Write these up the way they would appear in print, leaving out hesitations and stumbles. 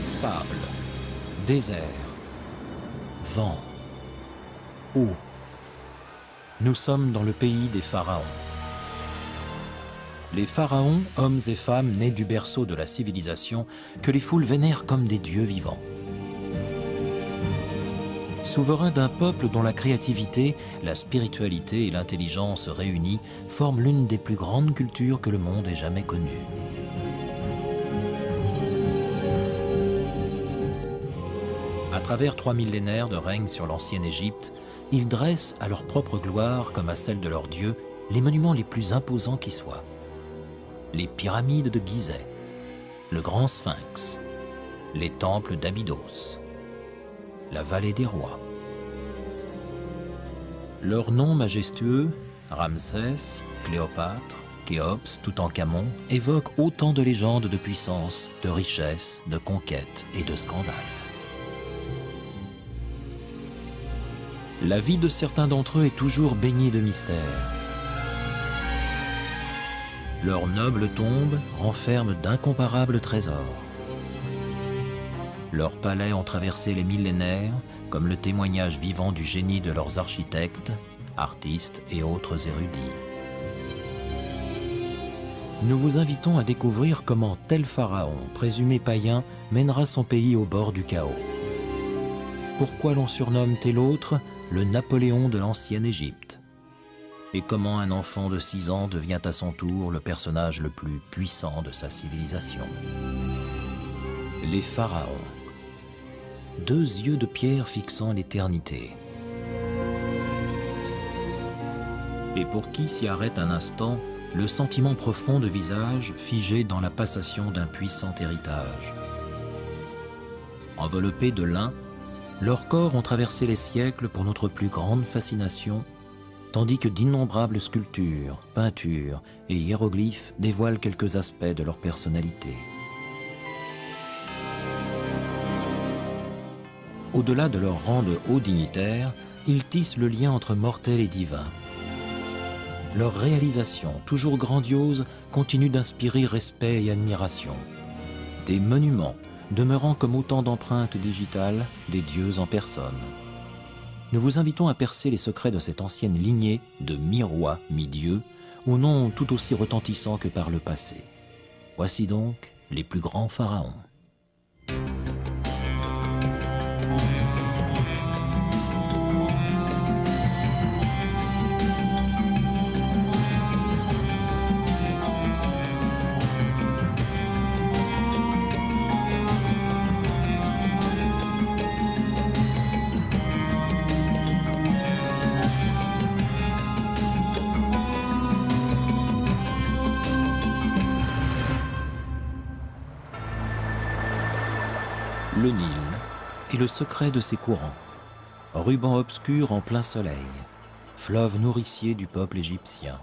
Sable, désert, vent, eau. Nous sommes dans le pays des pharaons. Les pharaons, hommes et femmes nés du berceau de la civilisation, que les foules vénèrent comme des dieux vivants. Souverains d'un peuple dont la créativité, la spiritualité et l'intelligence réunies forment l'une des plus grandes cultures que le monde ait jamais connues. À travers 3 millénaires de règne sur l'ancienne Égypte, ils dressent à leur propre gloire, comme à celle de leur dieu, les monuments les plus imposants qui soient. Les pyramides de Gizeh, le grand sphinx, les temples d'Abydos, la vallée des rois. Leurs noms majestueux, Ramsès, Cléopâtre, Khéops, Toutankhamon, évoquent autant de légendes de puissance, de richesse, de conquête et de scandales. La vie de certains d'entre eux est toujours baignée de mystères. Leurs nobles tombes renferment d'incomparables trésors. Leurs palais ont traversé les millénaires, comme le témoignage vivant du génie de leurs architectes, artistes et autres érudits. Nous vous invitons à découvrir comment tel pharaon, présumé païen, mènera son pays au bord du chaos. Pourquoi l'on surnomme tel autre le Napoléon de l'ancienne Égypte? Et comment un enfant de 6 ans devient à son tour le personnage le plus puissant de sa civilisation. Les pharaons. 2 yeux de pierre fixant l'éternité. Et pour qui s'y arrête un instant, le sentiment profond de visage figé dans la passation d'un puissant héritage. Enveloppés de lin, leurs corps ont traversé les siècles pour notre plus grande fascination, tandis que d'innombrables sculptures, peintures et hiéroglyphes dévoilent quelques aspects de leur personnalité. Au-delà de leur rang de hauts dignitaires, ils tissent le lien entre mortels et divins. Leur réalisation, toujours grandiose, continue d'inspirer respect et admiration. Des monuments, demeurant comme autant d'empreintes digitales des dieux en personne. Nous vous invitons à percer les secrets de cette ancienne lignée de mi-rois, mi-dieux, au nom tout aussi retentissant que par le passé. Voici donc les plus grands pharaons. Le Nil et le secret de ses courants, ruban obscur en plein soleil, fleuve nourricier du peuple égyptien.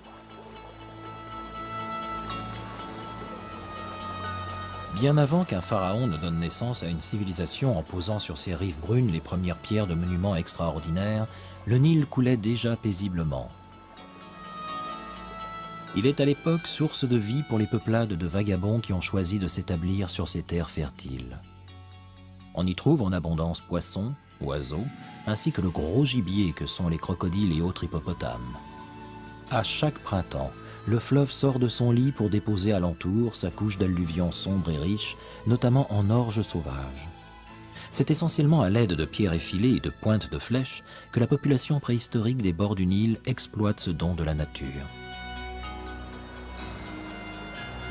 Bien avant qu'un pharaon ne donne naissance à une civilisation en posant sur ses rives brunes les premières pierres de monuments extraordinaires, le Nil coulait déjà paisiblement. Il est à l'époque source de vie pour les peuplades de vagabonds qui ont choisi de s'établir sur ces terres fertiles. On y trouve en abondance poissons, oiseaux, ainsi que le gros gibier que sont les crocodiles et autres hippopotames. À chaque printemps, le fleuve sort de son lit pour déposer alentour sa couche d'alluvions sombres et riches, notamment en orge sauvage. C'est essentiellement à l'aide de pierres effilées et de pointes de flèches que la population préhistorique des bords du Nil exploite ce don de la nature.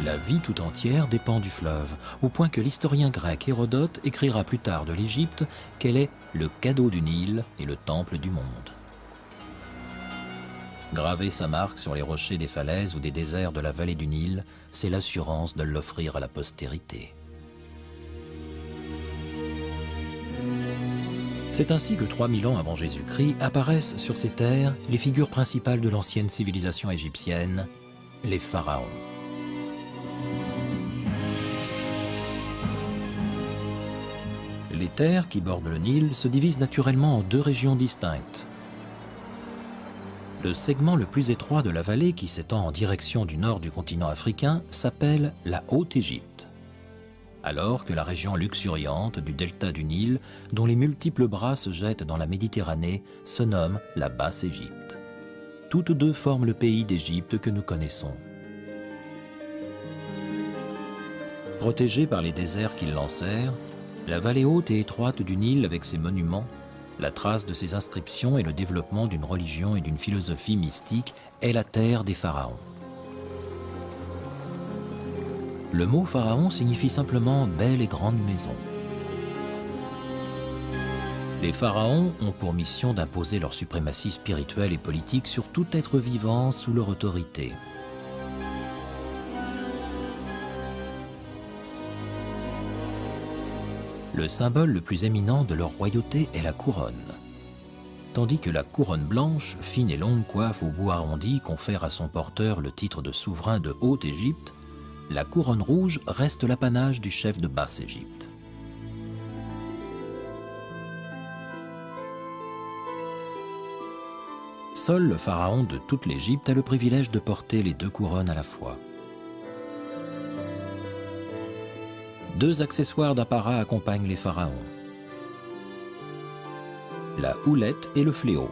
La vie tout entière dépend du fleuve, au point que l'historien grec Hérodote écrira plus tard de l'Égypte qu'elle est le cadeau du Nil et le temple du monde. Graver sa marque sur les rochers des falaises ou des déserts de la vallée du Nil, c'est l'assurance de l'offrir à la postérité. C'est ainsi que 3000 ans avant Jésus-Christ apparaissent sur ces terres les figures principales de l'ancienne civilisation égyptienne, les pharaons. Les terres qui bordent le Nil se divisent naturellement en 2 régions distinctes. Le segment le plus étroit de la vallée qui s'étend en direction du nord du continent africain s'appelle la Haute-Égypte. alors que la région luxuriante du delta du Nil, dont les multiples bras se jettent dans la Méditerranée, se nomme la Basse-Égypte. Toutes deux forment le pays d'Égypte que nous connaissons. Protégée par les déserts qui l'enserrent, la vallée haute et étroite du Nil avec ses monuments, la trace de ses inscriptions et le développement d'une religion et d'une philosophie mystique est la terre des pharaons. Le mot pharaon signifie simplement belle et grande maison. Les pharaons ont pour mission d'imposer leur suprématie spirituelle et politique sur tout être vivant sous leur autorité. Le symbole le plus éminent de leur royauté est la couronne. Tandis que la couronne blanche, fine et longue coiffe au bout arrondi confère à son porteur le titre de souverain de Haute-Égypte, la couronne rouge reste l'apanage du chef de Basse-Égypte. Seul le pharaon de toute l'Égypte a le privilège de porter les deux couronnes à la fois. Deux accessoires d'apparat accompagnent les pharaons: la houlette et le fléau.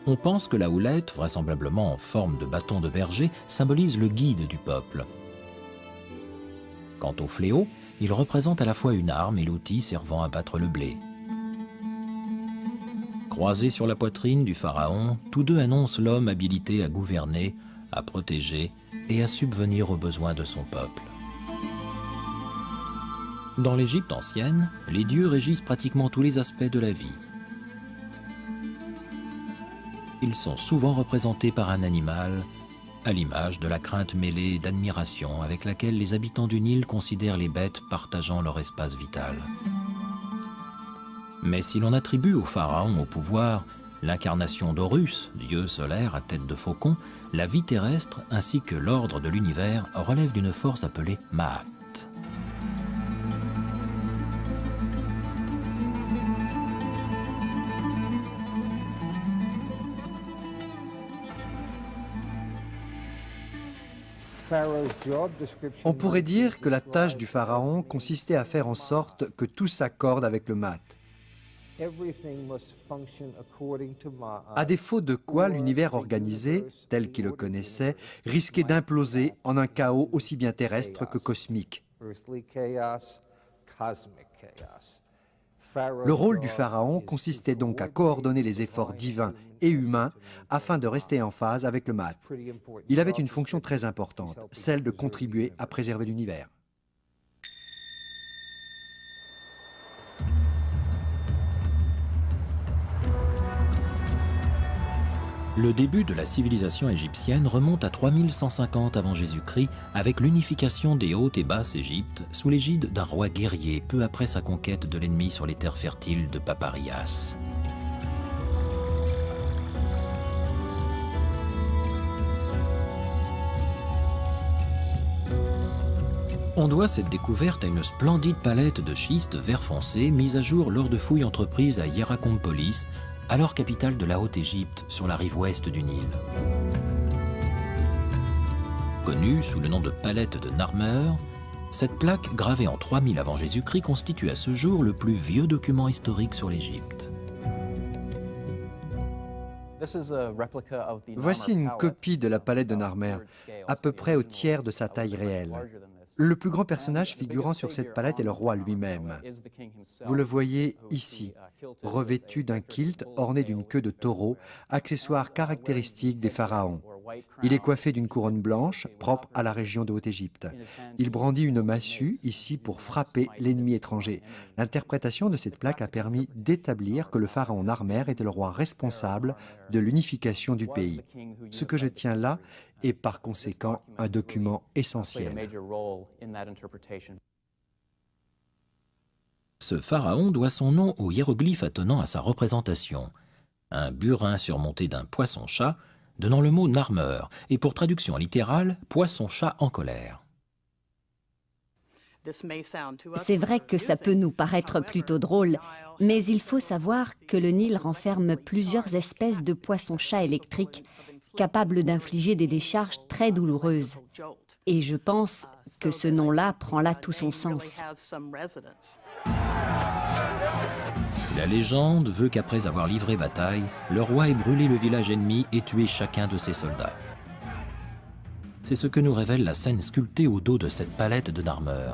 On pense que la houlette, vraisemblablement en forme de bâton de berger, symbolise le guide du peuple. Quant au fléau, il représente à la fois une arme et l'outil servant à battre le blé. Croisés sur la poitrine du pharaon, tous deux annoncent l'homme habilité à gouverner, à protéger et à subvenir aux besoins de son peuple. Dans l'Égypte ancienne, les dieux régissent pratiquement tous les aspects de la vie. Ils sont souvent représentés par un animal, à l'image de la crainte mêlée d'admiration avec laquelle les habitants du Nil considèrent les bêtes partageant leur espace vital. Mais si l'on attribue au pharaon au pouvoir l'incarnation d'Horus, dieu solaire à tête de faucon, la vie terrestre ainsi que l'ordre de l'univers relèvent d'une force appelée Ma'at. On pourrait dire que la tâche du pharaon consistait à faire en sorte que tout s'accorde avec le Ma'at. À défaut de quoi l'univers organisé, tel qu'il le connaissait, risquait d'imploser en un chaos aussi bien terrestre que cosmique. Le rôle du pharaon consistait donc à coordonner les efforts divins et humains afin de rester en phase avec le Ma'at. Il avait une fonction très importante, celle de contribuer à préserver l'univers. Le début de la civilisation égyptienne remonte à 3150 avant Jésus-Christ avec l'unification des Hautes et Basses Égyptes sous l'égide d'un roi guerrier peu après sa conquête de l'ennemi sur les terres fertiles de Paparias. On doit cette découverte à une splendide palette de schiste vert foncé mise à jour lors de fouilles entreprises à Hierakonpolis, alors capitale de la Haute-Égypte, sur la rive ouest du Nil. Connue sous le nom de palette de Narmer, cette plaque gravée en 3000 avant Jésus-Christ constitue à ce jour le plus vieux document historique sur l'Égypte. Voici une copie de la palette de Narmer, à peu près au tiers de sa taille réelle. Le plus grand personnage figurant sur cette palette est le roi lui-même. Vous le voyez ici, revêtu d'un kilt orné d'une queue de taureau, accessoire caractéristique des pharaons. Il est coiffé d'une couronne blanche, propre à la région de Haute-Égypte. Il brandit une massue, ici, pour frapper l'ennemi étranger. L'interprétation de cette plaque a permis d'établir que le pharaon Narmer était le roi responsable de l'unification du pays. Ce que je tiens là est par conséquent un document essentiel. Ce pharaon doit son nom au hiéroglyphe attenant à sa représentation, un burin surmonté d'un poisson-chat, donnant le mot Narmer, et pour traduction littérale, poisson-chat en colère. C'est vrai que ça peut nous paraître plutôt drôle, mais il faut savoir que le Nil renferme plusieurs espèces de poissons-chats électriques capable d'infliger des décharges très douloureuses. Et je pense que ce nom-là prend là tout son sens. La légende veut qu'après avoir livré bataille, le roi ait brûlé le village ennemi et tué chacun de ses soldats. C'est ce que nous révèle la scène sculptée au dos de cette palette de Narmer.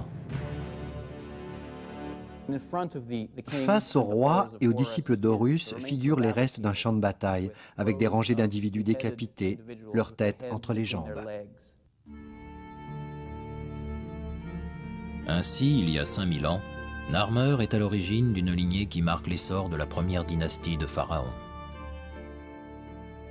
Face au roi et aux disciples d'Horus figurent les restes d'un champ de bataille, avec des rangées d'individus décapités, leurs têtes entre les jambes. Ainsi, il y a 5000 ans, Narmer est à l'origine d'une lignée qui marque l'essor de la première dynastie de pharaons.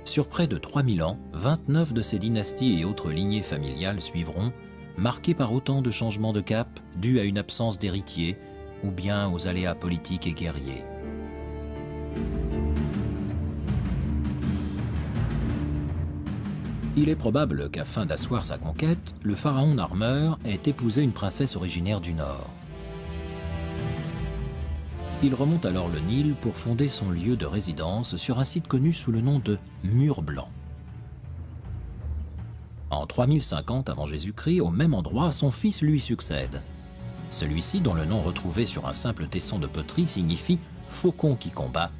Sur près de 3000 ans, 29 de ces dynasties et autres lignées familiales suivront, marquées par autant de changements de cap dus à une absence d'héritier ou bien aux aléas politiques et guerriers. Il est probable qu'afin d'asseoir sa conquête, le pharaon Narmer ait épousé une princesse originaire du Nord. Il remonte alors le Nil pour fonder son lieu de résidence sur un site connu sous le nom de Mur Blanc. En 3050 avant Jésus-Christ, au même endroit, son fils lui succède. Celui-ci, dont le nom retrouvé sur un simple tesson de poterie signifie « faucon qui combat »,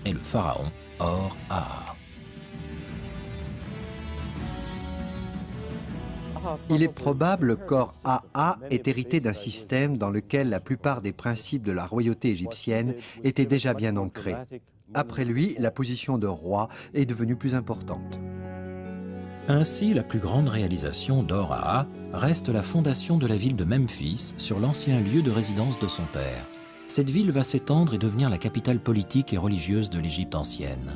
est le pharaon Or-Aa. Il est probable qu'Or-Aa ait hérité d'un système dans lequel la plupart des principes de la royauté égyptienne étaient déjà bien ancrés. Après lui, la position de roi est devenue plus importante. Ainsi, la plus grande réalisation d'Or-Aa reste la fondation de la ville de Memphis sur l'ancien lieu de résidence de son père. Cette ville va s'étendre et devenir la capitale politique et religieuse de l'Égypte ancienne.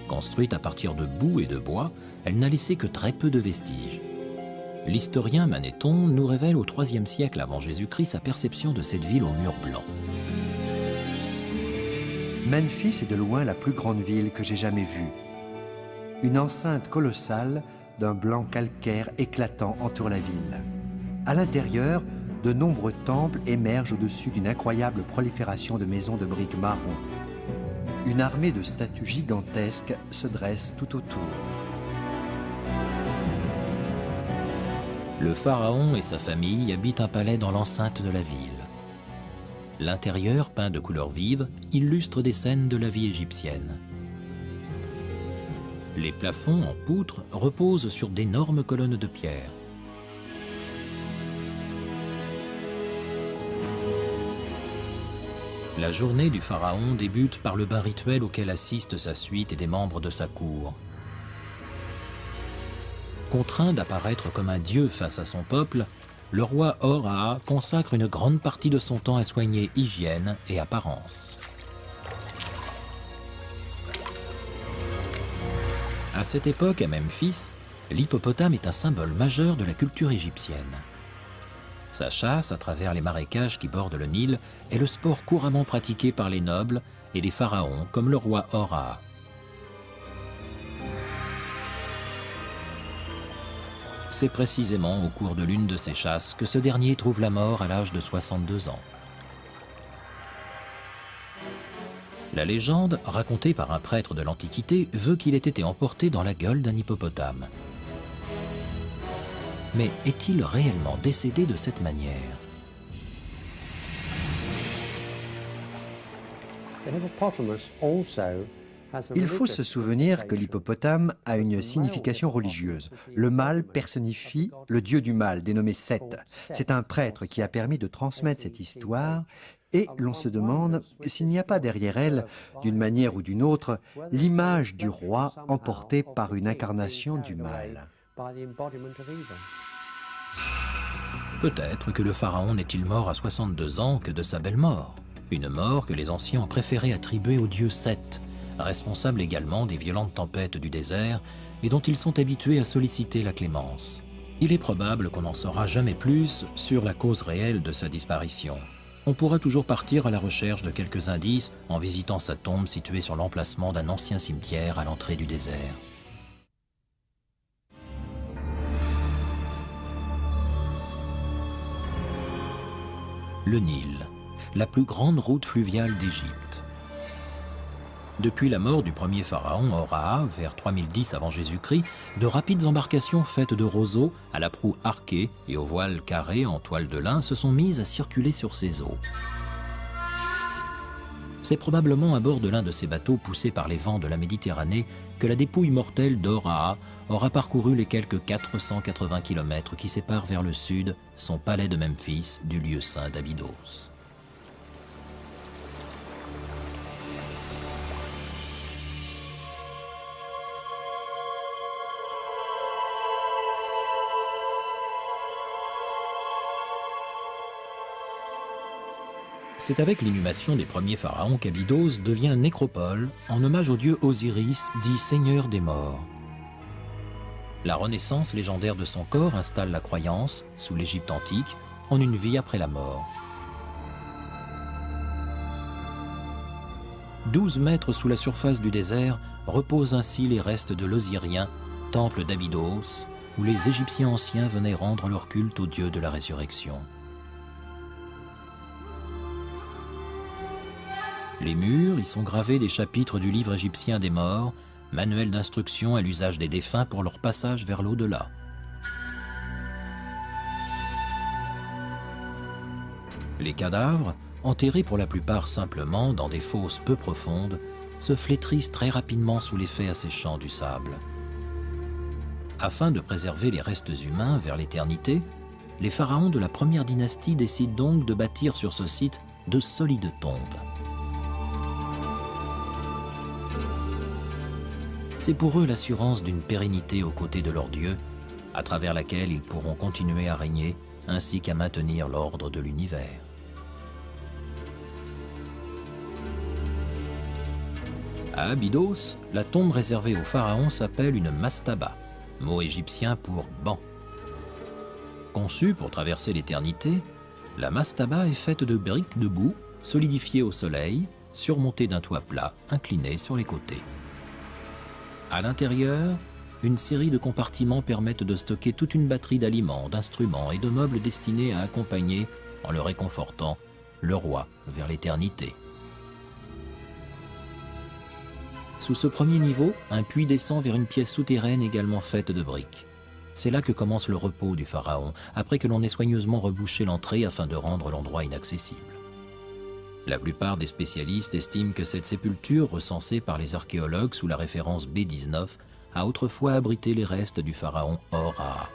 Construite à partir de boue et de bois, elle n'a laissé que très peu de vestiges. L'historien Manéthon nous révèle au IIIe siècle avant Jésus-Christ sa perception de cette ville au mur blanc. Memphis est de loin la plus grande ville que j'ai jamais vue. Une enceinte colossale d'un blanc calcaire éclatant entoure la ville. À l'intérieur, de nombreux temples émergent au-dessus d'une incroyable prolifération de maisons de briques marron. Une armée de statues gigantesques se dresse tout autour. Le pharaon et sa famille habitent un palais dans l'enceinte de la ville. L'intérieur, peint de couleurs vives, illustre des scènes de la vie égyptienne. Les plafonds en poutre reposent sur d'énormes colonnes de pierre. La journée du pharaon débute par le bain rituel auquel assiste sa suite et des membres de sa cour. Contraint d'apparaître comme un dieu face à son peuple, le roi Or-Aa consacre une grande partie de son temps à soigner hygiène et apparence. À cette époque, à Memphis, l'hippopotame est un symbole majeur de la culture égyptienne. Sa chasse à travers les marécages qui bordent le Nil est le sport couramment pratiqué par les nobles et les pharaons comme le roi Or-Aa. C'est précisément au cours de l'une de ces chasses que ce dernier trouve la mort à l'âge de 62 ans. La légende, racontée par un prêtre de l'Antiquité, veut qu'il ait été emporté dans la gueule d'un hippopotame. Mais est-il réellement décédé de cette manière? Il faut se souvenir que l'hippopotame a une signification religieuse. Le mâle personnifie le dieu du mal, dénommé Seth. C'est un prêtre qui a permis de transmettre cette histoire et l'on se demande s'il n'y a pas derrière elle, d'une manière ou d'une autre, l'image du roi emportée par une incarnation du mal. Peut-être que le pharaon n'est-il mort à 62 ans que de sa belle mort. Une mort que les anciens ont préféré attribuer au dieu Seth, responsable également des violentes tempêtes du désert et dont ils sont habitués à solliciter la clémence. Il est probable qu'on n'en saura jamais plus sur la cause réelle de sa disparition. On pourra toujours partir à la recherche de quelques indices en visitant sa tombe située sur l'emplacement d'un ancien cimetière à l'entrée du désert. Le Nil, la plus grande route fluviale d'Égypte. Depuis la mort du premier pharaon Horaa, vers 3010 avant Jésus-Christ, de rapides embarcations faites de roseaux, à la proue arquée et au voile carré en toile de lin se sont mises à circuler sur ces eaux. C'est probablement à bord de l'un de ces bateaux poussés par les vents de la Méditerranée que la dépouille mortelle d'Horaa aura parcouru les quelques 480 km qui séparent vers le sud son palais de Memphis du lieu saint d'Abydos. C'est avec l'inhumation des premiers pharaons qu'Abydos devient nécropole en hommage au dieu Osiris, dit seigneur des morts. La renaissance légendaire de son corps installe la croyance, sous l'Égypte antique, en une vie après la mort. 12 mètres sous la surface du désert reposent ainsi les restes de l'Osirien, temple d'Abydos, où les Égyptiens anciens venaient rendre leur culte au dieu de la résurrection. Les murs y sont gravés des chapitres du livre égyptien des morts, manuel d'instruction à l'usage des défunts pour leur passage vers l'au-delà. Les cadavres, enterrés pour la plupart simplement dans des fosses peu profondes, se flétrissent très rapidement sous l'effet asséchant du sable. Afin de préserver les restes humains vers l'éternité, les pharaons de la première dynastie décident donc de bâtir sur ce site de solides tombes. C'est pour eux l'assurance d'une pérennité aux côtés de leur Dieu, à travers laquelle ils pourront continuer à régner, ainsi qu'à maintenir l'ordre de l'univers. À Abydos, la tombe réservée aux pharaons s'appelle une mastaba, mot égyptien pour banc. Conçue pour traverser l'éternité, la mastaba est faite de briques de boue, solidifiées au soleil, surmontées d'un toit plat, incliné sur les côtés. À l'intérieur, une série de compartiments permettent de stocker toute une batterie d'aliments, d'instruments et de meubles destinés à accompagner, en le réconfortant, le roi vers l'éternité. Sous ce premier niveau, un puits descend vers une pièce souterraine également faite de briques. C'est là que commence le repos du pharaon, après que l'on ait soigneusement rebouché l'entrée afin de rendre l'endroit inaccessible. La plupart des spécialistes estiment que cette sépulture, recensée par les archéologues sous la référence B19, a autrefois abrité les restes du pharaon Horaa.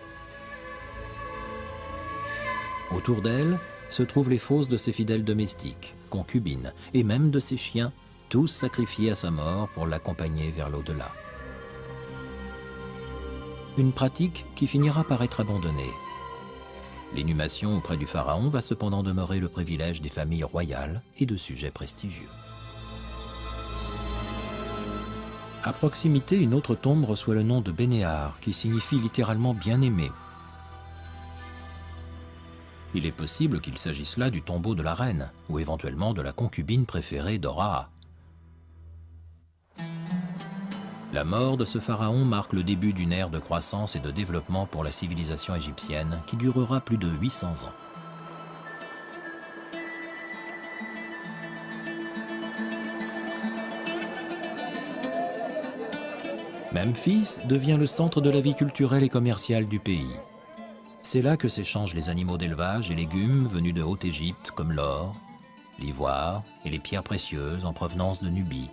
Autour d'elle se trouvent les fosses de ses fidèles domestiques, concubines, et même de ses chiens, tous sacrifiés à sa mort pour l'accompagner vers l'au-delà. Une pratique qui finira par être abandonnée. L'inhumation auprès du pharaon va cependant demeurer le privilège des familles royales et de sujets prestigieux. À proximité, une autre tombe reçoit le nom de Bénéar, qui signifie littéralement bien-aimé. Il est possible qu'il s'agisse là du tombeau de la reine, ou éventuellement de la concubine préférée d'Horaa. La mort de ce pharaon marque le début d'une ère de croissance et de développement pour la civilisation égyptienne qui durera plus de 800 ans. Memphis devient le centre de la vie culturelle et commerciale du pays. C'est là que s'échangent les animaux d'élevage et légumes venus de Haute-Égypte comme l'or, l'ivoire et les pierres précieuses en provenance de Nubie.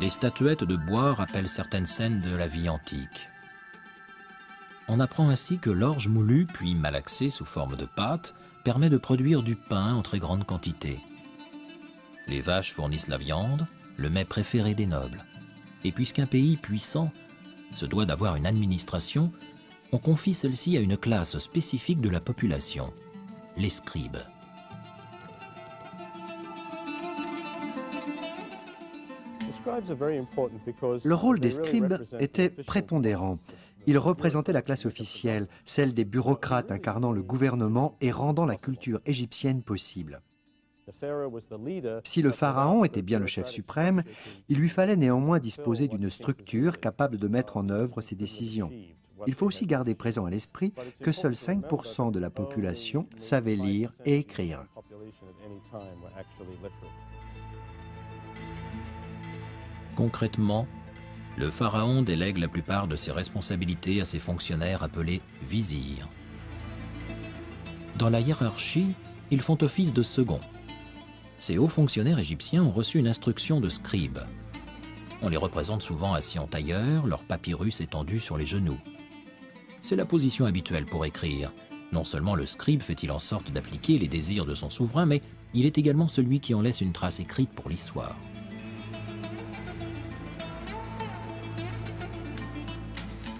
Des statuettes de bois rappellent certaines scènes de la vie antique. On apprend ainsi que l'orge moulue, puis malaxée sous forme de pâte, permet de produire du pain en très grande quantité. Les vaches fournissent la viande, le mets préféré des nobles. Et puisqu'un pays puissant se doit d'avoir une administration, on confie celle-ci à une classe spécifique de la population, les scribes. Le rôle des scribes était prépondérant. Ils représentaient la classe officielle, celle des bureaucrates incarnant le gouvernement et rendant la culture égyptienne possible. Si le pharaon était bien le chef suprême, il lui fallait néanmoins disposer d'une structure capable de mettre en œuvre ses décisions. Il faut aussi garder présent à l'esprit que seuls 5% de la population savaient lire et écrire. Concrètement, le pharaon délègue la plupart de ses responsabilités à ses fonctionnaires appelés vizirs. Dans la hiérarchie, ils font office de second. Ces hauts fonctionnaires égyptiens ont reçu une instruction de scribe. On les représente souvent assis en tailleur, leur papyrus étendu sur les genoux. C'est la position habituelle pour écrire. Non seulement le scribe fait-il en sorte d'appliquer les désirs de son souverain, mais il est également celui qui en laisse une trace écrite pour l'histoire.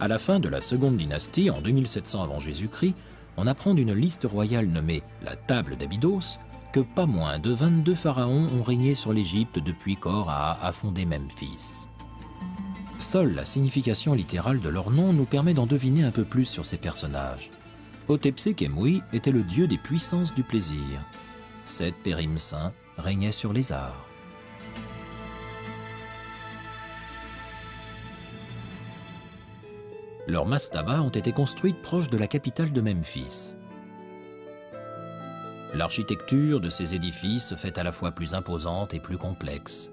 À la fin de la seconde dynastie, en 2700 avant Jésus-Christ, on apprend d'une liste royale nommée la Table d'Abydos que pas moins de 22 pharaons ont régné sur l'Égypte depuis qu'Ora a fondé Memphis. Seule la signification littérale de leur nom nous permet d'en deviner un peu plus sur ces personnages. Hotepsé-Khémoui était le dieu des puissances du plaisir. Seth Périmsin régnait sur les arts. Leurs mastabas ont été construites proches de la capitale de Memphis. L'architecture de ces édifices se fait à la fois plus imposante et plus complexe.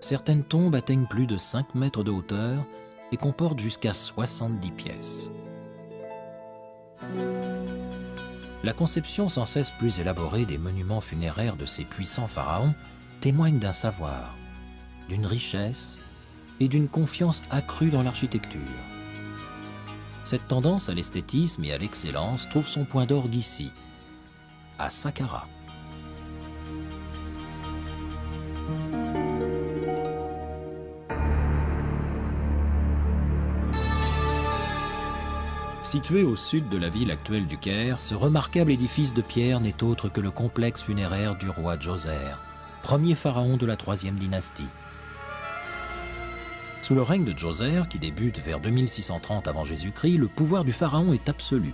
Certaines tombes atteignent plus de 5 mètres de hauteur et comportent jusqu'à 70 pièces. La conception sans cesse plus élaborée des monuments funéraires de ces puissants pharaons témoigne d'un savoir, d'une richesse et d'une confiance accrue dans l'architecture. Cette tendance à l'esthétisme et à l'excellence trouve son point d'orgue ici, à Saqqara. Situé au sud de la ville actuelle du Caire, ce remarquable édifice de pierre n'est autre que le complexe funéraire du roi Djoser, premier pharaon de la troisième dynastie. Sous le règne de Djoser, qui débute vers 2630 avant Jésus-Christ, le pouvoir du pharaon est absolu.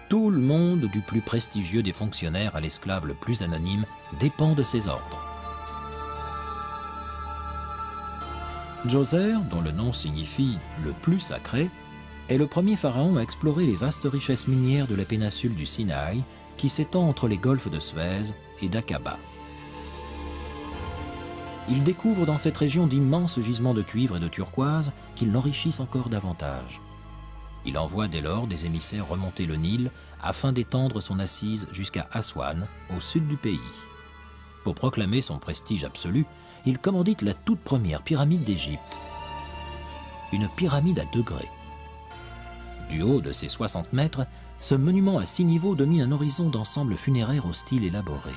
Tout le monde, du plus prestigieux des fonctionnaires à l'esclave le plus anonyme, dépend de ses ordres. Djoser, dont le nom signifie « le plus sacré », est le premier pharaon à explorer les vastes richesses minières de la péninsule du Sinaï, qui s'étend entre les golfes de Suez et d'Aqaba. Il découvre dans cette région d'immenses gisements de cuivre et de turquoise qui l'enrichissent encore davantage. Il envoie dès lors des émissaires remonter le Nil afin d'étendre son assise jusqu'à Aswan, au sud du pays. Pour proclamer son prestige absolu, il commandite la toute première pyramide d'Égypte. Une pyramide à degrés. Du haut de ses 60 mètres, ce monument à 6 niveaux domine un horizon d'ensemble funéraire au style élaboré.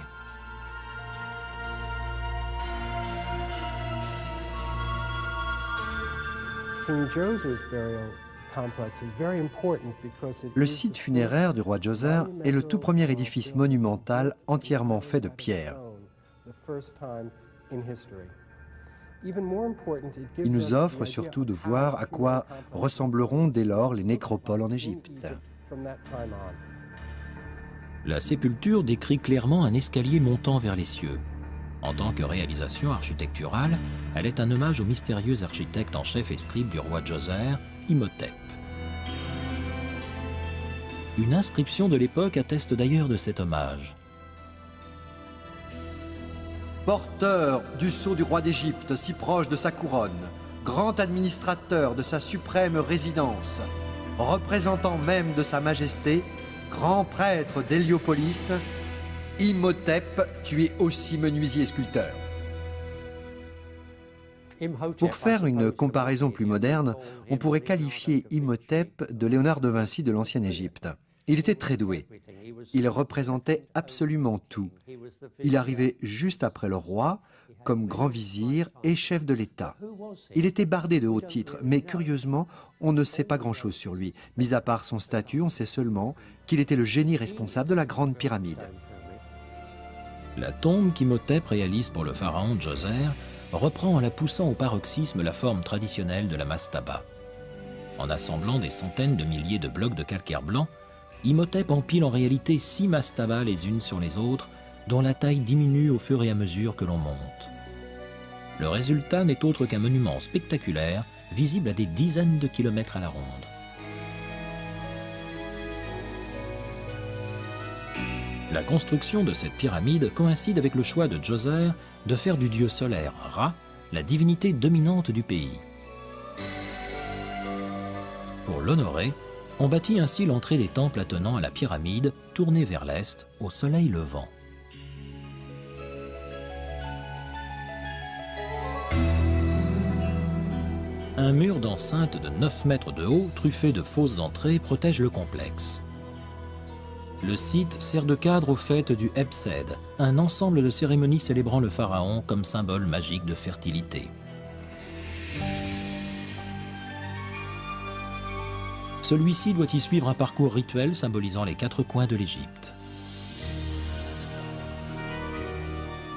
Le site funéraire du roi Djoser est le tout premier édifice monumental entièrement fait de pierre. Il nous offre surtout de voir à quoi ressembleront dès lors les nécropoles en Égypte. La sépulture décrit clairement un escalier montant vers les cieux. En tant que réalisation architecturale, elle est un hommage au mystérieux architecte en chef et scribe du roi Djoser, Imhotep. Une inscription de l'époque atteste d'ailleurs de cet hommage. Porteur du sceau du roi d'Égypte, si proche de sa couronne, grand administrateur de sa suprême résidence, représentant même de sa majesté, grand prêtre d'Héliopolis, Imhotep, tu es aussi menuisier et sculpteur. Pour faire une comparaison plus moderne, on pourrait qualifier Imhotep de Léonard de Vinci de l'ancienne Égypte. Il était très doué. Il représentait absolument tout. Il arrivait juste après le roi, comme grand vizir et chef de l'État. Il était bardé de hauts titres, mais curieusement, on ne sait pas grand-chose sur lui. Mis à part son statut, on sait seulement qu'il était le génie responsable de la Grande Pyramide. La tombe qu'Imhotep réalise pour le pharaon Djoser reprend en la poussant au paroxysme la forme traditionnelle de la mastaba. En assemblant des centaines de milliers de blocs de calcaire blanc, Imhotep empile en réalité 6 mastabas les unes sur les autres, dont la taille diminue au fur et à mesure que l'on monte. Le résultat n'est autre qu'un monument spectaculaire, visible à des dizaines de kilomètres à la ronde. La construction de cette pyramide coïncide avec le choix de Djoser de faire du dieu solaire Ra la divinité dominante du pays. Pour l'honorer, on bâtit ainsi l'entrée des temples attenant à la pyramide, tournée vers l'est, au soleil levant. Un mur d'enceinte de 9 mètres de haut, truffé de fausses entrées, protège le complexe. Le site sert de cadre aux fêtes du Hebsed, un ensemble de cérémonies célébrant le pharaon comme symbole magique de fertilité. Celui-ci doit y suivre un parcours rituel symbolisant les 4 coins de l'Égypte.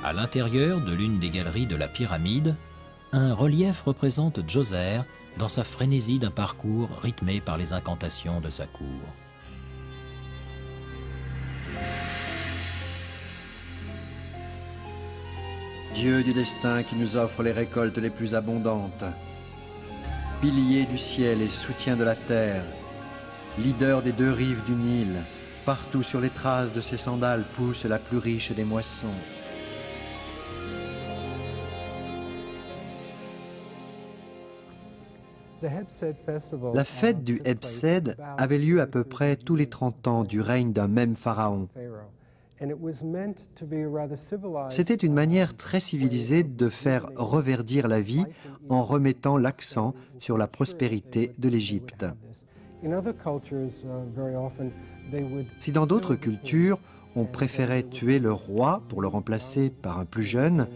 À l'intérieur de l'une des galeries de la pyramide, un relief représente Djoser dans sa frénésie d'un parcours rythmé par les incantations de sa cour. Dieu du destin qui nous offre les récoltes les plus abondantes, pilier du ciel et soutien de la terre, leader des 2 rives du Nil, partout sur les traces de ses sandales pousse la plus riche des moissons. La fête du Hebsed avait lieu à peu près tous les 30 ans du règne d'un même pharaon. C'était une manière très civilisée de faire reverdir la vie en remettant l'accent sur la prospérité de l'Égypte. Si dans d'autres cultures, on préférait tuer le roi pour le remplacer par un plus jeune,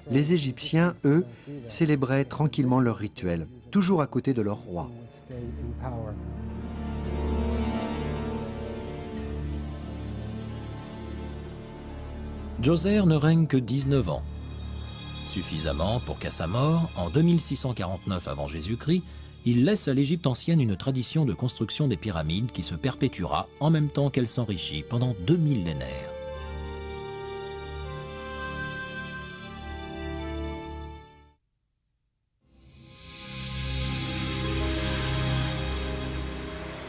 les Égyptiens, eux, célébraient tranquillement leur rituel, toujours à côté de leur roi. Djoser ne règne que 19 ans, suffisamment pour qu'à sa mort, en 2649 avant Jésus-Christ, il laisse à l'Égypte ancienne une tradition de construction des pyramides qui se perpétuera en même temps qu'elle s'enrichit pendant 2 millénaires.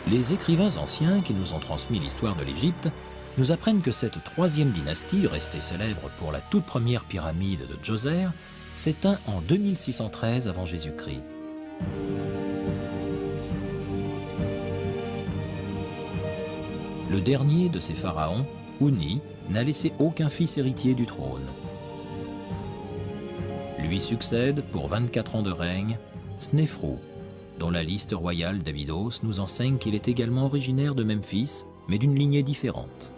Les écrivains anciens qui nous ont transmis l'histoire de l'Égypte nous apprennent que cette 3e dynastie, restée célèbre pour la toute première pyramide de Djoser, s'éteint en 2613 avant Jésus-Christ. Le dernier de ces pharaons, Houni, n'a laissé aucun fils héritier du trône. Lui succède, pour 24 ans de règne, Snéfrou, dont la liste royale d'Abydos nous enseigne qu'il est également originaire de Memphis, mais d'une lignée différente.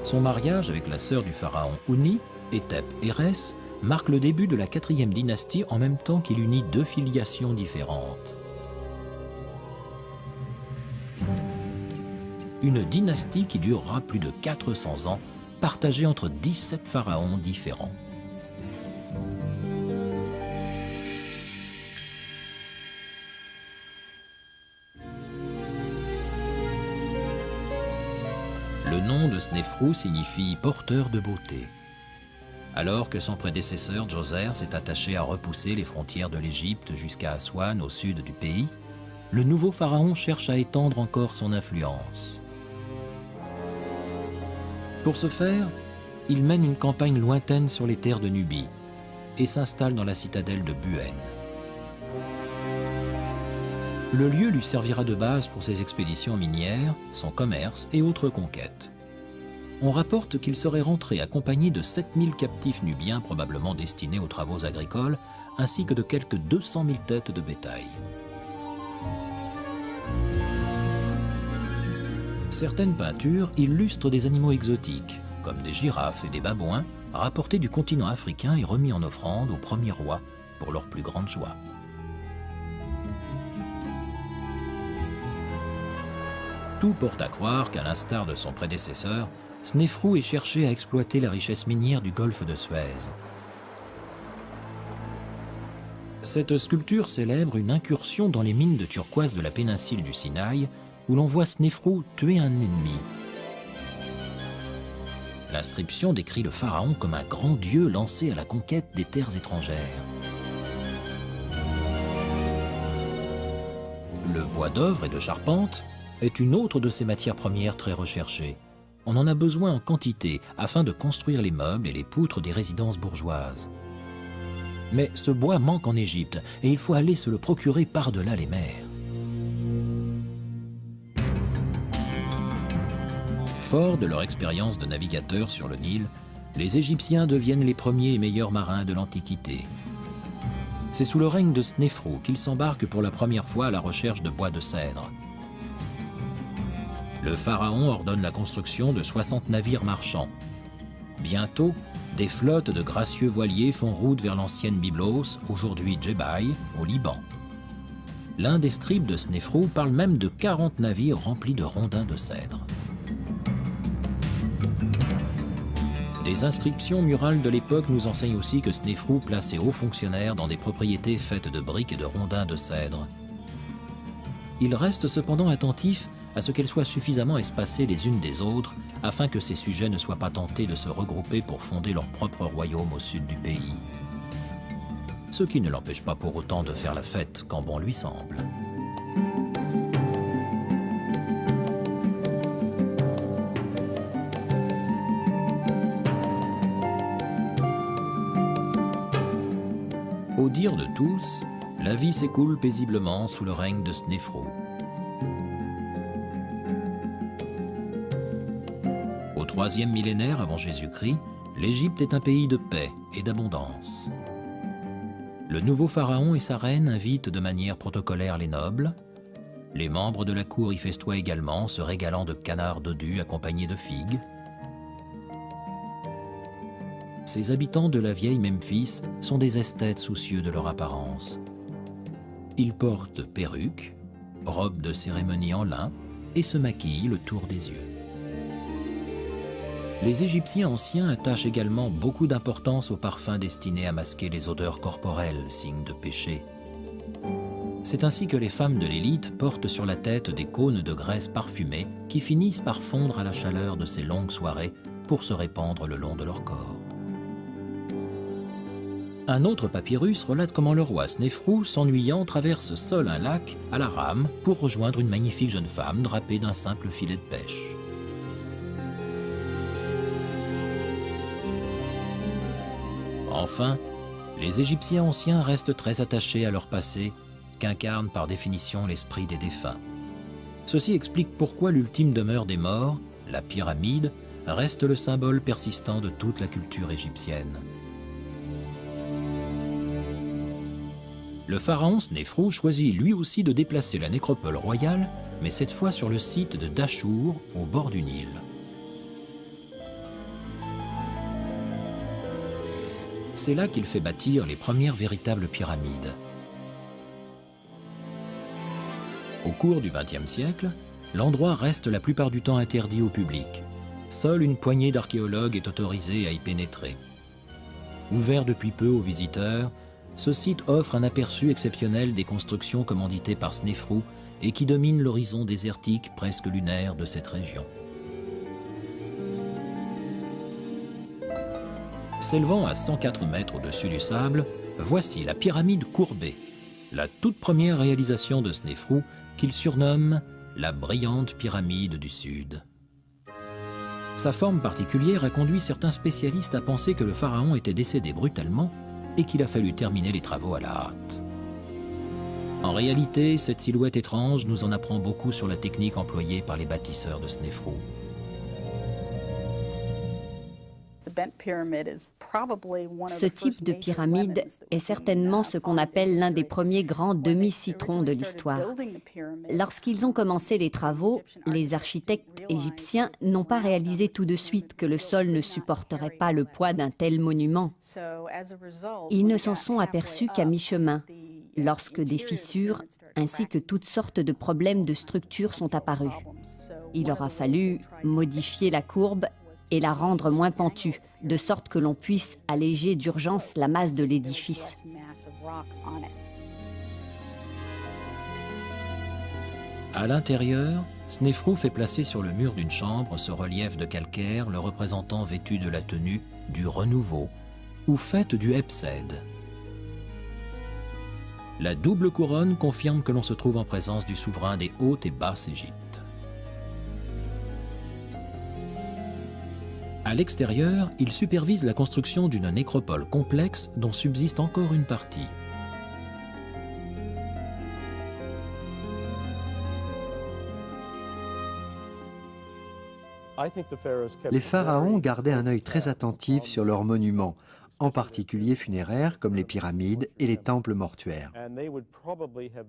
Son mariage avec la sœur du pharaon Houni, Hétep-Hérès, marque le début de la 4e dynastie en même temps qu'il unit 2 filiations différentes. Une dynastie qui durera plus de 400 ans, partagée entre 17 pharaons différents. Le nom de Snéfrou signifie « porteur de beauté ». Alors que son prédécesseur Djoser s'est attaché à repousser les frontières de l'Égypte jusqu'à Aswan au sud du pays, le nouveau pharaon cherche à étendre encore son influence. Pour ce faire, il mène une campagne lointaine sur les terres de Nubie et s'installe dans la citadelle de Buen. Le lieu lui servira de base pour ses expéditions minières, son commerce et autres conquêtes. On rapporte qu'il serait rentré accompagné de 7000 captifs nubiens probablement destinés aux travaux agricoles, ainsi que de quelques 200 000 têtes de bétail. Certaines peintures illustrent des animaux exotiques, comme des girafes et des babouins, rapportés du continent africain et remis en offrande aux premiers rois pour leur plus grande joie. Tout porte à croire qu'à l'instar de son prédécesseur, Snéfrou est cherché à exploiter la richesse minière du golfe de Suez. Cette sculpture célèbre une incursion dans les mines de turquoise de la péninsule du Sinaï, où l'on voit Snéfrou tuer un ennemi. L'inscription décrit le pharaon comme un grand dieu lancé à la conquête des terres étrangères. Le bois d'œuvre et de charpente est une autre de ces matières premières très recherchées. On en a besoin en quantité afin de construire les meubles et les poutres des résidences bourgeoises. Mais ce bois manque en Égypte et il faut aller se le procurer par-delà les mers. Forts de leur expérience de navigateurs sur le Nil, les Égyptiens deviennent les premiers et meilleurs marins de l'Antiquité. C'est sous le règne de Snéfrou qu'ils s'embarquent pour la première fois à la recherche de bois de cèdre. Le pharaon ordonne la construction de 60 navires marchands. Bientôt, des flottes de gracieux voiliers font route vers l'ancienne Byblos, aujourd'hui Djebaï, au Liban. L'un des scribes de Snéfrou parle même de 40 navires remplis de rondins de cèdre. Des inscriptions murales de l'époque nous enseignent aussi que Snéfrou place ses hauts fonctionnaires dans des propriétés faites de briques et de rondins de cèdre. Il reste cependant attentif à ce qu'elles soient suffisamment espacées les unes des autres afin que ces sujets ne soient pas tentés de se regrouper pour fonder leur propre royaume au sud du pays. Ce qui ne l'empêche pas pour autant de faire la fête quand bon lui semble. Au dire de tous, la vie s'écoule paisiblement sous le règne de Snéfrou. Au IIIe millénaire avant Jésus-Christ, l'Égypte est un pays de paix et d'abondance. Le nouveau pharaon et sa reine invitent de manière protocolaire les nobles. Les membres de la cour y festoient également, se régalant de canards dodus accompagnés de figues. Ces habitants de la vieille Memphis sont des esthètes soucieux de leur apparence. Ils portent perruques, robes de cérémonie en lin et se maquillent le tour des yeux. Les Égyptiens anciens attachent également beaucoup d'importance aux parfums destinés à masquer les odeurs corporelles, signe de péché. C'est ainsi que les femmes de l'élite portent sur la tête des cônes de graisse parfumée qui finissent par fondre à la chaleur de ces longues soirées pour se répandre le long de leur corps. Un autre papyrus relate comment le roi Snéfrou, s'ennuyant, traverse seul un lac à la rame pour rejoindre une magnifique jeune femme drapée d'un simple filet de pêche. Enfin, les Égyptiens anciens restent très attachés à leur passé, qu'incarne par définition l'esprit des défunts. Ceci explique pourquoi l'ultime demeure des morts, la pyramide, reste le symbole persistant de toute la culture égyptienne. Le pharaon Snéfrou choisit lui aussi de déplacer la nécropole royale, mais cette fois sur le site de Dachour, au bord du Nil. C'est là qu'il fait bâtir les premières véritables pyramides. Au cours du XXe siècle, l'endroit reste la plupart du temps interdit au public. Seule une poignée d'archéologues est autorisée à y pénétrer. Ouvert depuis peu aux visiteurs, ce site offre un aperçu exceptionnel des constructions commanditées par Snéfrou et qui domine l'horizon désertique presque lunaire de cette région. S'élevant à 104 mètres au-dessus du sable, voici la pyramide courbée, la toute première réalisation de Snéfrou qu'il surnomme la brillante pyramide du Sud. Sa forme particulière a conduit certains spécialistes à penser que le pharaon était décédé brutalement et qu'il a fallu terminer les travaux à la hâte. En réalité, cette silhouette étrange nous en apprend beaucoup sur la technique employée par les bâtisseurs de Snéfrou. Ce type de pyramide est certainement ce qu'on appelle l'un des premiers grands demi-citrons de l'histoire. Lorsqu'ils ont commencé les travaux, les architectes égyptiens n'ont pas réalisé tout de suite que le sol ne supporterait pas le poids d'un tel monument. Ils ne s'en sont aperçus qu'à mi-chemin, lorsque des fissures ainsi que toutes sortes de problèmes de structure sont apparus. Il aura fallu modifier la courbe et la rendre moins pentue, de sorte que l'on puisse alléger d'urgence la masse de l'édifice. À l'intérieur, Snéfrou fait placer sur le mur d'une chambre ce relief de calcaire le représentant vêtu de la tenue du renouveau ou fête du Hebsed. La double couronne confirme que l'on se trouve en présence du souverain des Hautes et Basses Égyptes. À l'extérieur, il supervise la construction d'une nécropole complexe dont subsiste encore une partie. Les pharaons gardaient un œil très attentif sur leurs monuments, en particulier funéraires comme les pyramides et les temples mortuaires.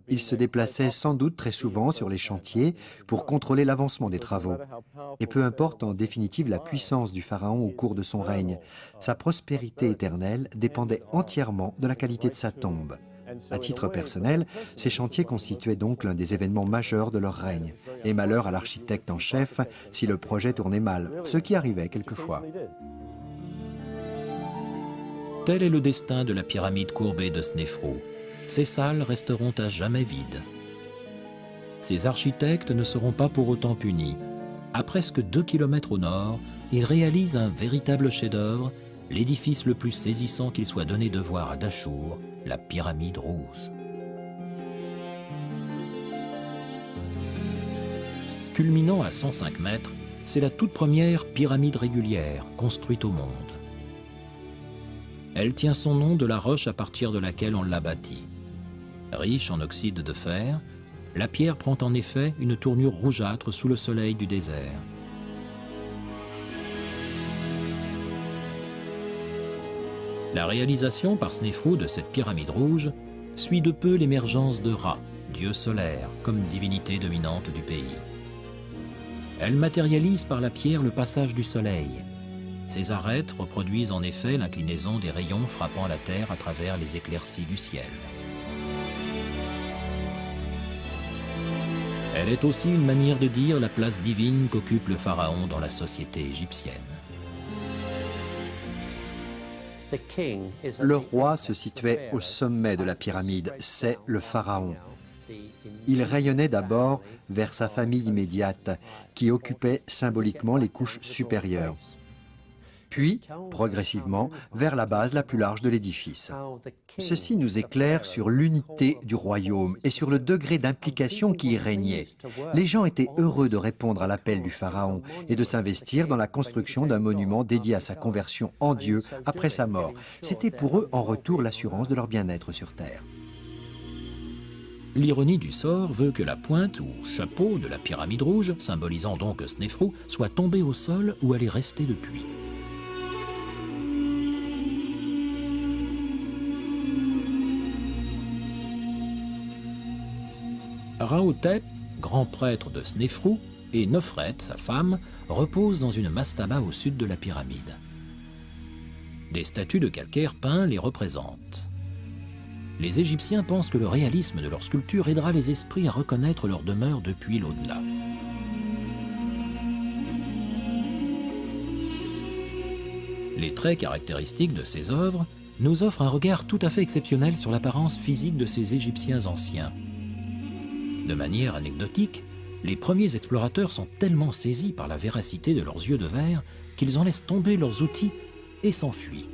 Ils se déplaçaient sans doute très souvent sur les chantiers pour contrôler l'avancement des travaux. Et peu importe en définitive la puissance du pharaon au cours de son règne, sa prospérité éternelle dépendait entièrement de la qualité de sa tombe. À titre personnel, ces chantiers constituaient donc l'un des événements majeurs de leur règne. Et malheur à l'architecte en chef si le projet tournait mal, ce qui arrivait quelquefois. Tel est le destin de la pyramide courbée de Snéfrou. Ces salles resteront à jamais vides. Ces architectes ne seront pas pour autant punis. À presque 2 km au nord, ils réalisent un véritable chef-d'œuvre, l'édifice le plus saisissant qu'il soit donné de voir à Dachour, la pyramide rouge. Culminant à 105 mètres, c'est la toute première pyramide régulière construite au monde. Elle tient son nom de la roche à partir de laquelle on l'a bâtie. Riche en oxyde de fer, la pierre prend en effet une tournure rougeâtre sous le soleil du désert. La réalisation par Snéfrou de cette pyramide rouge suit de peu l'émergence de Ra, dieu solaire, comme divinité dominante du pays. Elle matérialise par la pierre le passage du soleil. Ces arêtes reproduisent en effet l'inclinaison des rayons frappant la terre à travers les éclaircies du ciel. Elle est aussi une manière de dire la place divine qu'occupe le pharaon dans la société égyptienne. Le roi se situait au sommet de la pyramide, c'est le pharaon. Il rayonnait d'abord vers sa famille immédiate, qui occupait symboliquement les couches supérieures. Puis, progressivement, vers la base la plus large de l'édifice. Ceci nous éclaire sur l'unité du royaume et sur le degré d'implication qui y régnait. Les gens étaient heureux de répondre à l'appel du pharaon et de s'investir dans la construction d'un monument dédié à sa conversion en Dieu après sa mort. C'était pour eux en retour l'assurance de leur bien-être sur terre. L'ironie du sort veut que la pointe ou chapeau de la pyramide rouge, symbolisant donc Snéfrou, soit tombée au sol où elle est restée depuis. Rahotep, grand prêtre de Snéfrou, et Nofret, sa femme, reposent dans une mastaba au sud de la pyramide. Des statues de calcaire peint les représentent. Les Égyptiens pensent que le réalisme de leur sculpture aidera les esprits à reconnaître leur demeure depuis l'au-delà. Les traits caractéristiques de ces œuvres nous offrent un regard tout à fait exceptionnel sur l'apparence physique de ces Égyptiens anciens. De manière anecdotique, les premiers explorateurs sont tellement saisis par la véracité de leurs yeux de verre qu'ils en laissent tomber leurs outils et s'enfuient.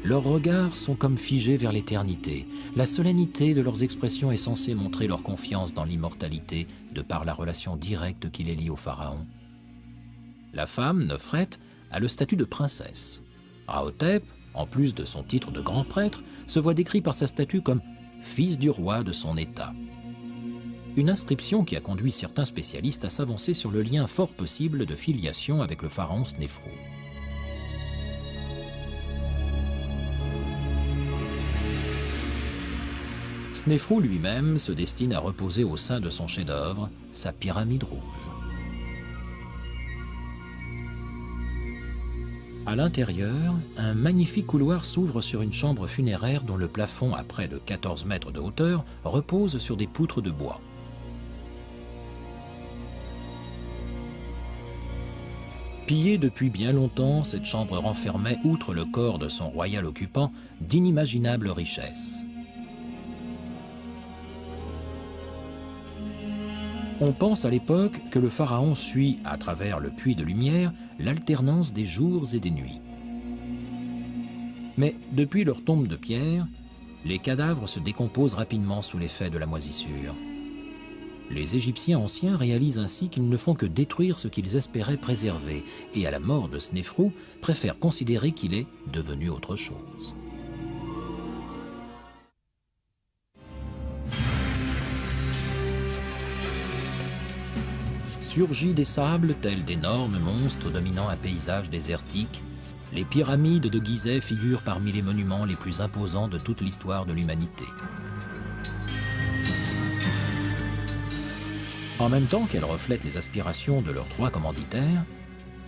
Leurs regards sont comme figés vers l'éternité. La solennité de leurs expressions est censée montrer leur confiance dans l'immortalité de par la relation directe qui les lie au pharaon. La femme, Nofret, a le statut de princesse. Rahotep, en plus de son titre de grand prêtre, se voit décrit par sa statue comme fils du roi de son État. Une inscription qui a conduit certains spécialistes à s'avancer sur le lien fort possible de filiation avec le pharaon Snéfrou. Snéfrou lui-même se destine à reposer au sein de son chef-d'œuvre, sa pyramide rouge. À l'intérieur, un magnifique couloir s'ouvre sur une chambre funéraire dont le plafond, à près de 14 mètres de hauteur, repose sur des poutres de bois. Pillée depuis bien longtemps, cette chambre renfermait, outre le corps de son royal occupant, d'inimaginables richesses. On pense à l'époque que le pharaon suit, à travers le puits de lumière, l'alternance des jours et des nuits. Mais depuis leur tombe de pierre, les cadavres se décomposent rapidement sous l'effet de la moisissure. Les Égyptiens anciens réalisent ainsi qu'ils ne font que détruire ce qu'ils espéraient préserver, et à la mort de Snéfrou, préfèrent considérer qu'il est devenu autre chose. Surgis des sables tels d'énormes monstres dominant un paysage désertique, les pyramides de Gizeh figurent parmi les monuments les plus imposants de toute l'histoire de l'humanité. En même temps qu'elles reflètent les aspirations de leurs trois commanditaires,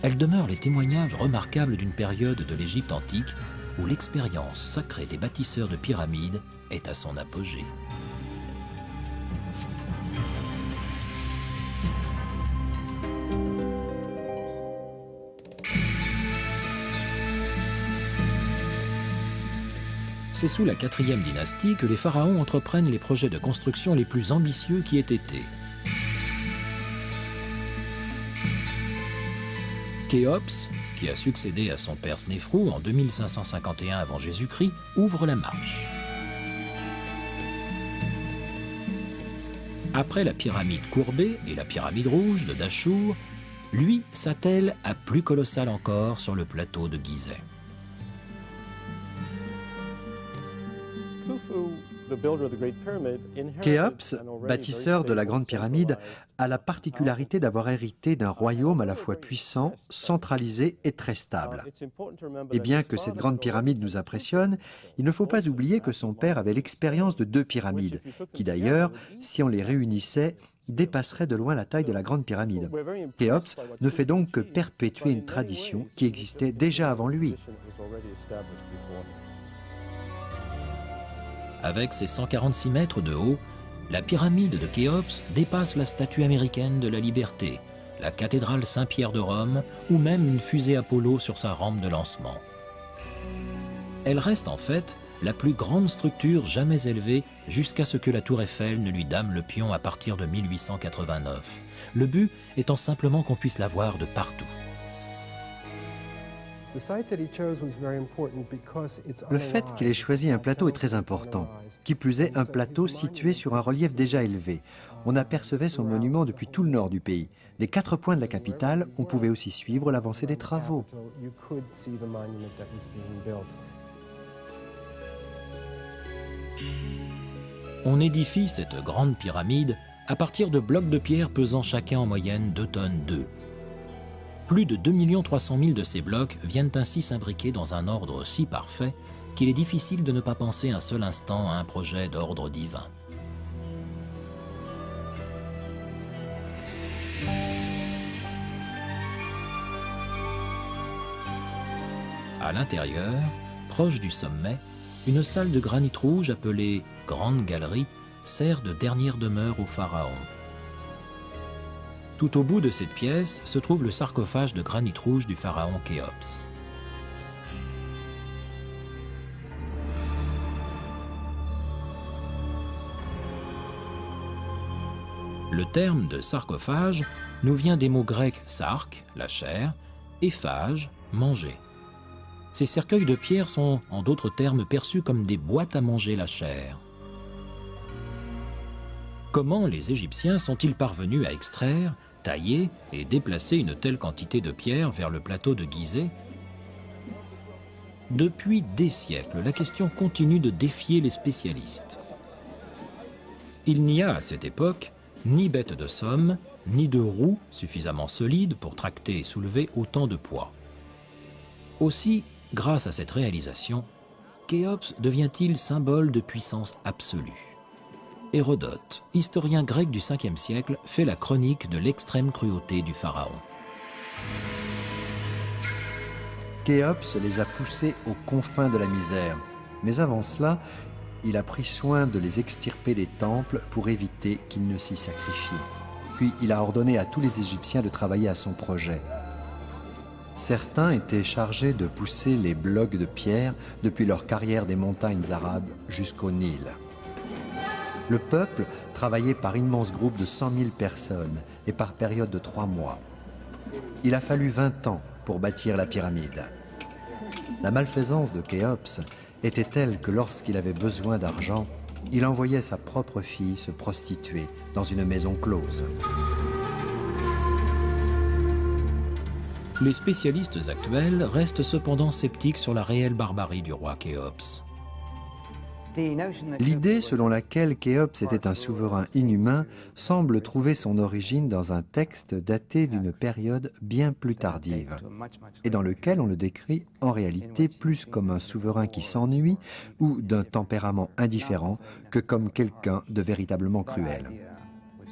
elles demeurent les témoignages remarquables d'une période de l'Égypte antique où l'expérience sacrée des bâtisseurs de pyramides est à son apogée. C'est sous la 4e dynastie que les pharaons entreprennent les projets de construction les plus ambitieux qui aient été. Khéops, qui a succédé à son père Snéfrou en 2551 avant Jésus-Christ, ouvre la marche. Après la pyramide courbée et la pyramide rouge de Dachour, lui s'attelle à plus colossal encore sur le plateau de Gizeh. Khéops, bâtisseur de la Grande Pyramide, a la particularité d'avoir hérité d'un royaume à la fois puissant, centralisé et très stable. Et bien que cette Grande Pyramide nous impressionne, il ne faut pas oublier que son père avait l'expérience de 2 pyramides, qui d'ailleurs, si on les réunissait, dépasseraient de loin la taille de la Grande Pyramide. Khéops ne fait donc que perpétuer une tradition qui existait déjà avant lui. Avec ses 146 mètres de haut, la pyramide de Khéops dépasse la statue américaine de la Liberté, la cathédrale Saint-Pierre de Rome ou même une fusée Apollo sur sa rampe de lancement. Elle reste en fait la plus grande structure jamais élevée jusqu'à ce que la tour Eiffel ne lui dame le pion à partir de 1889. Le but étant simplement qu'on puisse la voir de partout. Le fait qu'il ait choisi un plateau est très important. Qui plus est, un plateau situé sur un relief déjà élevé. On apercevait son monument depuis tout le nord du pays. Des 4 points de la capitale, on pouvait aussi suivre l'avancée des travaux. On édifie cette grande pyramide à partir de blocs de pierre pesant chacun en moyenne 2 tonnes 2. Plus de 2 300 000 de ces blocs viennent ainsi s'imbriquer dans un ordre si parfait qu'il est difficile de ne pas penser un seul instant à un projet d'ordre divin. À l'intérieur, proche du sommet, une salle de granit rouge appelée Grande Galerie sert de dernière demeure au pharaon. Tout au bout de cette pièce se trouve le sarcophage de granit rouge du pharaon Khéops. Le terme de sarcophage nous vient des mots grecs sark, la chair, et phage, manger. Ces cercueils de pierre sont, en d'autres termes, perçus comme des boîtes à manger la chair. Comment les Égyptiens sont-ils parvenus à extraire, tailler et déplacer une telle quantité de pierre vers le plateau de Gizeh? Depuis des siècles, la question continue de défier les spécialistes. Il n'y a à cette époque ni bête de somme, ni de roues suffisamment solides pour tracter et soulever autant de poids. Aussi, grâce à cette réalisation, Khéops devient-il symbole de puissance absolue. Hérodote, historien grec du 5e siècle, fait la chronique de l'extrême cruauté du pharaon. Khéops les a poussés aux confins de la misère. Mais avant cela, il a pris soin de les extirper des temples pour éviter qu'ils ne s'y sacrifient. Puis il a ordonné à tous les Égyptiens de travailler à son projet. Certains étaient chargés de pousser les blocs de pierre depuis leur carrière des montagnes arabes jusqu'au Nil. Le peuple travaillait par immenses groupes de 100 000 personnes et par période de 3 mois. Il a fallu 20 ans pour bâtir la pyramide. La malfaisance de Khéops était telle que lorsqu'il avait besoin d'argent, il envoyait sa propre fille se prostituer dans une maison close. Les spécialistes actuels restent cependant sceptiques sur la réelle barbarie du roi Khéops. L'idée selon laquelle Khéops était un souverain inhumain semble trouver son origine dans un texte daté d'une période bien plus tardive, et dans lequel on le décrit en réalité plus comme un souverain qui s'ennuie ou d'un tempérament indifférent que comme quelqu'un de véritablement cruel.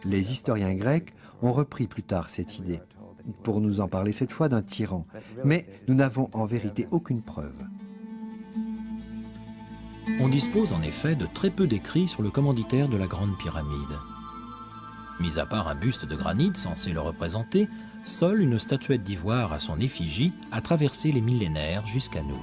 Les historiens grecs ont repris plus tard cette idée, pour nous en parler cette fois d'un tyran, mais nous n'avons en vérité aucune preuve. On dispose en effet de très peu d'écrits sur le commanditaire de la Grande Pyramide. Mis à part un buste de granit censé le représenter, seule une statuette d'ivoire à son effigie a traversé les millénaires jusqu'à nous.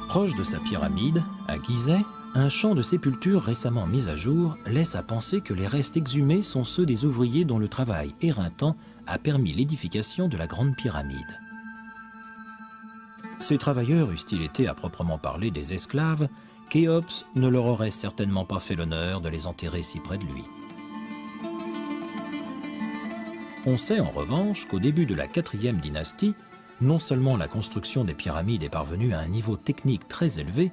Proche de sa pyramide, à Gizeh, un champ de sépulture récemment mis à jour laisse à penser que les restes exhumés sont ceux des ouvriers dont le travail éreintant a permis l'édification de la Grande Pyramide. Ces travailleurs eussent-ils été à proprement parler des esclaves, Khéops ne leur aurait certainement pas fait l'honneur de les enterrer si près de lui. On sait en revanche qu'au début de la 4e dynastie, non seulement la construction des pyramides est parvenue à un niveau technique très élevé,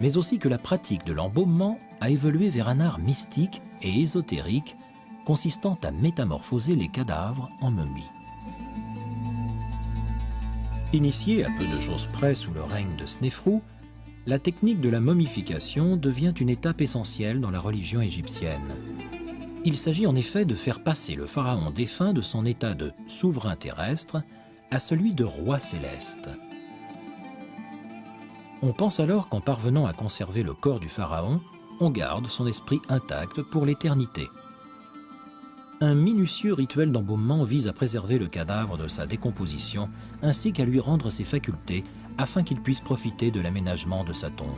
mais aussi que la pratique de l'embaumement a évolué vers un art mystique et ésotérique consistant à métamorphoser les cadavres en momies. Initiée à peu de choses près sous le règne de Snéfrou, la technique de la momification devient une étape essentielle dans la religion égyptienne. Il s'agit en effet de faire passer le pharaon défunt de son état de souverain terrestre à celui de roi céleste. On pense alors qu'en parvenant à conserver le corps du pharaon, on garde son esprit intact pour l'éternité. Un minutieux rituel d'embaumement vise à préserver le cadavre de sa décomposition ainsi qu'à lui rendre ses facultés afin qu'il puisse profiter de l'aménagement de sa tombe.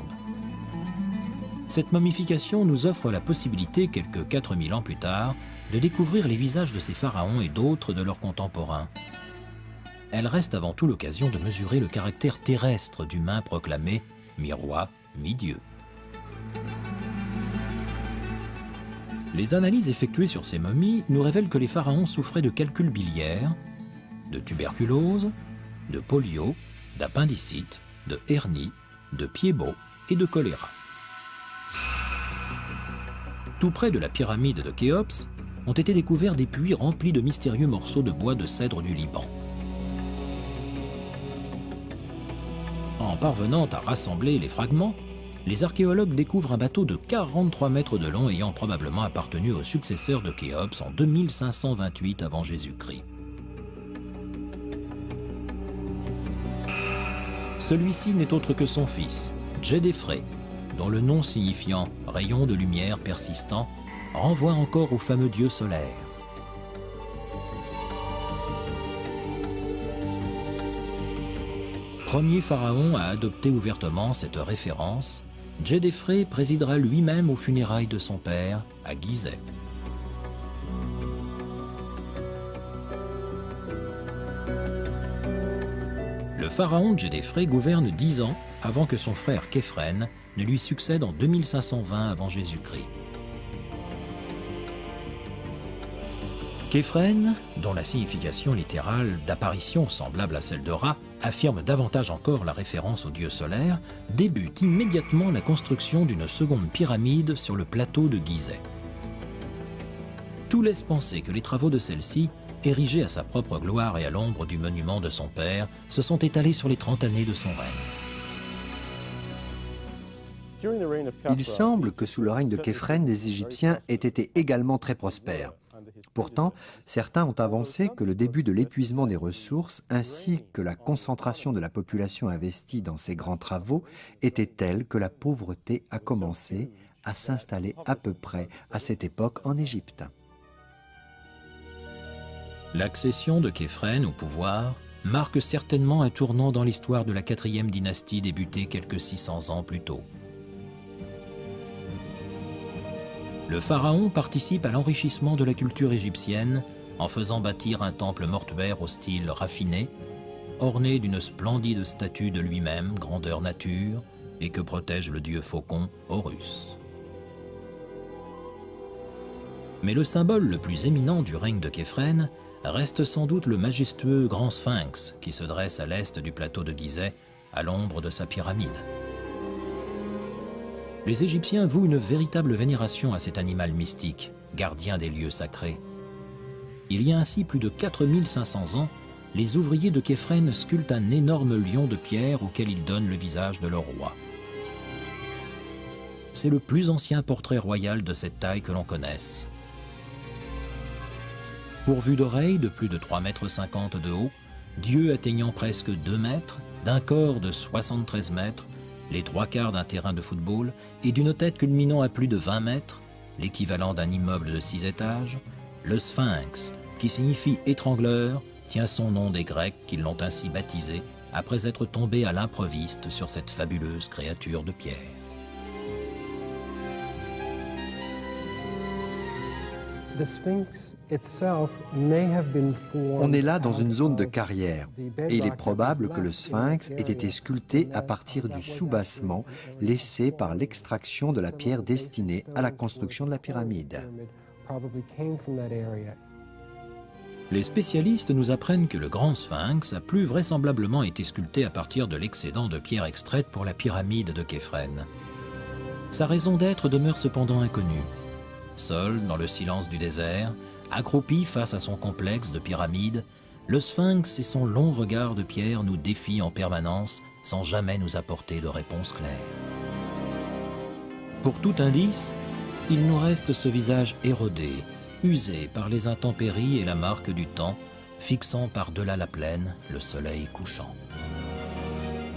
Cette momification nous offre la possibilité, quelques 4000 ans plus tard, de découvrir les visages de ces pharaons et d'autres de leurs contemporains. Elle reste avant tout l'occasion de mesurer le caractère terrestre d'humains proclamés mi-roi, mi-dieu. Les analyses effectuées sur ces momies nous révèlent que les pharaons souffraient de calculs biliaires, de tuberculose, de polio, d'appendicite, de hernie, de pieds-bots et de choléra. Tout près de la pyramide de Khéops ont été découverts des puits remplis de mystérieux morceaux de bois de cèdre du Liban. En parvenant à rassembler les fragments, les archéologues découvrent un bateau de 43 mètres de long ayant probablement appartenu au successeur de Khéops en 2528 avant Jésus-Christ. Celui-ci n'est autre que son fils, Djedefré, dont le nom signifiant « rayon de lumière persistant » renvoie encore au fameux dieu solaire. Premier pharaon à adopter ouvertement cette référence, Djedefré présidera lui-même aux funérailles de son père à Gizeh. Le pharaon Djedefré gouverne 10 ans avant que son frère Képhren ne lui succède en 2520 avant Jésus-Christ. Képhren, dont la signification littérale d'apparition semblable à celle de Ra, affirme davantage encore la référence au dieu solaire, débute immédiatement la construction d'une seconde pyramide sur le plateau de Gizeh. Tout laisse penser que les travaux de celle-ci, érigés à sa propre gloire et à l'ombre du monument de son père, se sont étalés sur les 30 années de son règne. Il semble que sous le règne de Képhren, les Égyptiens aient été également très prospères. Pourtant, certains ont avancé que le début de l'épuisement des ressources ainsi que la concentration de la population investie dans ces grands travaux était telle que la pauvreté a commencé à s'installer à peu près à cette époque en Égypte. L'accession de Képhren au pouvoir marque certainement un tournant dans l'histoire de la 4e dynastie débutée quelques 600 ans plus tôt. Le pharaon participe à l'enrichissement de la culture égyptienne en faisant bâtir un temple mortuaire au style raffiné, orné d'une splendide statue de lui-même, grandeur nature, et que protège le dieu faucon Horus. Mais le symbole le plus éminent du règne de Képhren reste sans doute le majestueux grand sphinx qui se dresse à l'est du plateau de Gizeh, à l'ombre de sa pyramide. Les Égyptiens vouent une véritable vénération à cet animal mystique, gardien des lieux sacrés. Il y a ainsi plus de 4500 ans, les ouvriers de Képhren sculptent un énorme lion de pierre auquel ils donnent le visage de leur roi. C'est le plus ancien portrait royal de cette taille que l'on connaisse. Pourvu d'oreilles de plus de 3,50 m de haut, Dieu atteignant presque 2 mètres, d'un corps de 73 mètres, les 3/4 d'un terrain de football, et d'une tête culminant à plus de 20 mètres, l'équivalent d'un immeuble de 6 étages, le Sphinx, qui signifie étrangleur, tient son nom des Grecs qui l'ont ainsi baptisé après être tombés à l'improviste sur cette fabuleuse créature de pierre. On est là dans une zone de carrière et il est probable que le sphinx ait été sculpté à partir du soubassement laissé par l'extraction de la pierre destinée à la construction de la pyramide. Les spécialistes nous apprennent que le grand sphinx a plus vraisemblablement été sculpté à partir de l'excédent de pierre extraite pour la pyramide de Képhren. Sa raison d'être demeure cependant inconnue. Seul, dans le silence du désert, accroupi face à son complexe de pyramides, le sphinx et son long regard de pierre nous défient en permanence sans jamais nous apporter de réponse claire. Pour tout indice, il nous reste ce visage érodé, usé par les intempéries et la marque du temps, fixant par-delà la plaine le soleil couchant.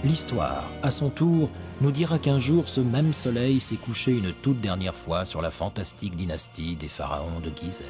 L'histoire, à son tour, nous dira qu'un jour ce même soleil s'est couché une toute dernière fois sur la fantastique dynastie des pharaons de Gizeh.